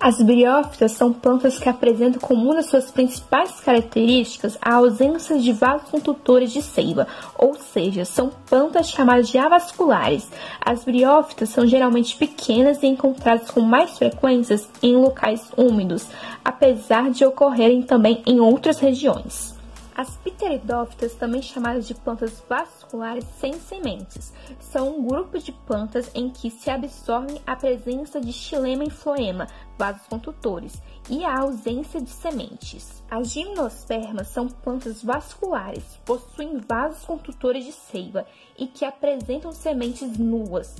As briófitas são plantas que apresentam como uma das suas principais características a ausência de vasos condutores de seiva, ou seja, são plantas chamadas de avasculares. As briófitas são geralmente pequenas e encontradas com mais frequências em locais úmidos, apesar de ocorrerem também em outras regiões. As pteridófitas, também chamadas de plantas vasculares sem sementes, são um grupo de plantas em que se absorve a presença de xilema e floema, vasos condutores, e a ausência de sementes. As gimnospermas são plantas vasculares, possuem vasos condutores de seiva e que apresentam sementes nuas.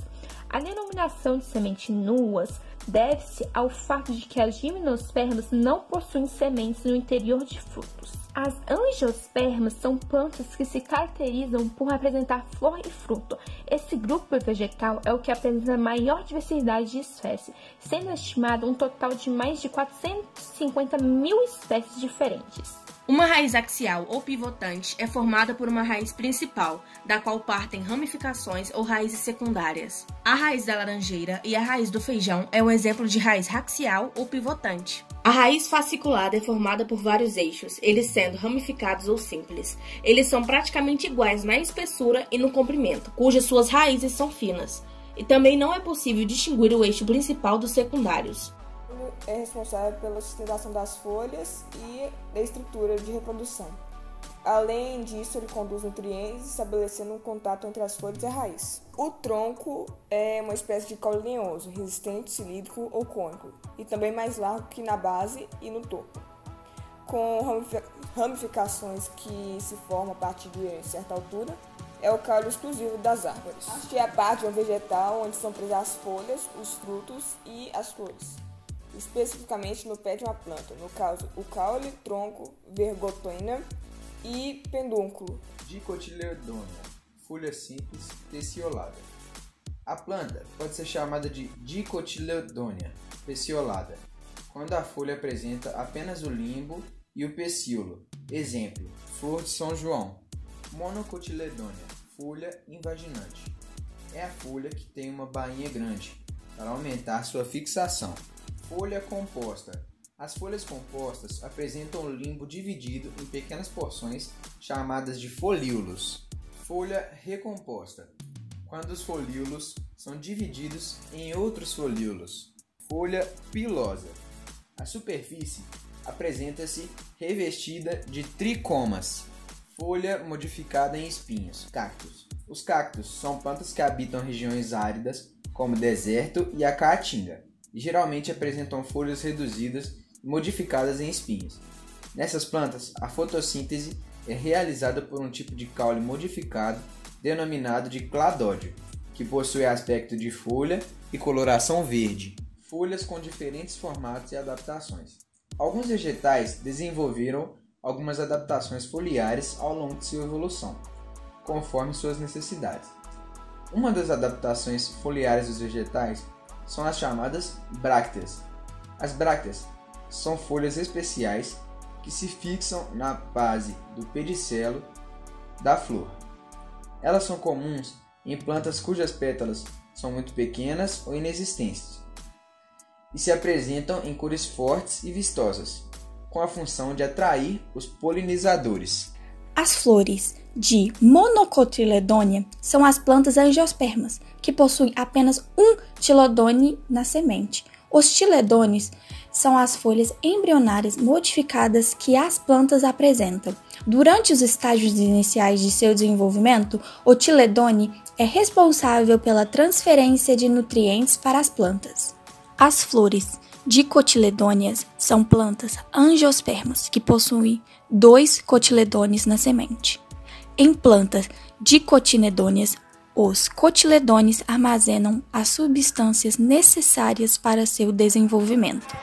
A denominação de semente nuas deve-se ao fato de que as gimnospermas não possuem sementes no interior de frutos. As angiospermas são plantas que se caracterizam por apresentar flor e fruto. Esse grupo vegetal é o que apresenta a maior diversidade de espécies, sendo estimado um total de mais de 450 mil espécies diferentes. Uma raiz axial ou pivotante é formada por uma raiz principal, da qual partem ramificações ou raízes secundárias. A raiz da laranjeira e a raiz do feijão é um exemplo de raiz axial ou pivotante. A raiz fasciculada é formada por vários eixos, eles sendo ramificados ou simples. Eles são praticamente iguais na espessura e no comprimento, cujas suas raízes são finas. E também não é possível distinguir o eixo principal dos secundários. É responsável pela sustentação das folhas e da estrutura de reprodução. Além disso, ele conduz nutrientes, estabelecendo um contato entre as folhas e a raiz. O tronco é uma espécie de caule lenhoso, resistente, cilíndrico ou cônico, e também mais largo que na base e no topo, com ramificações que se formam a partir de certa altura. É o caule exclusivo das árvores. Este é a parte de um vegetal onde são presas as folhas, os frutos e as flores, especificamente no pé de uma planta, no caso o caule, tronco, vergotônia e pedúnculo. Dicotiledônia, folha simples, peciolada. A planta pode ser chamada de dicotiledônia peciolada quando a folha apresenta apenas o limbo e o pecíolo. Exemplo, flor de São João. Monocotiledônia, folha invaginante. É a folha que tem uma bainha grande para aumentar sua fixação. Folha composta. As folhas compostas apresentam o limbo dividido em pequenas porções chamadas de folíolos. Folha recomposta. Quando os folíolos são divididos em outros folíolos. Folha pilosa. A superfície apresenta-se revestida de tricomas. Folha modificada em espinhos. Cactos. Os cactos são plantas que habitam regiões áridas, como deserto e a caatinga, e geralmente apresentam folhas reduzidas e modificadas em espinhos. Nessas plantas, a fotossíntese é realizada por um tipo de caule modificado denominado de cladódio, que possui aspecto de folha e coloração verde. Folhas com diferentes formatos e adaptações. Alguns vegetais desenvolveram algumas adaptações foliares ao longo de sua evolução, conforme suas necessidades. Uma das adaptações foliares dos vegetais são as chamadas brácteas. As brácteas são folhas especiais que se fixam na base do pedicelo da flor. Elas são comuns em plantas cujas pétalas são muito pequenas ou inexistentes e se apresentam em cores fortes e vistosas, com a função de atrair os polinizadores. As flores de Monocotiledônia são as plantas angiospermas, que possuem apenas um tilodone na semente. Os tiledones são as folhas embrionárias modificadas que as plantas apresentam. Durante os estágios iniciais de seu desenvolvimento, o tiledone é responsável pela transferência de nutrientes para as plantas. As flores dicotiledôneas são plantas angiospermas que possuem 2 cotiledones na semente. Em plantas dicotiledôneas, os cotiledones armazenam as substâncias necessárias para seu desenvolvimento.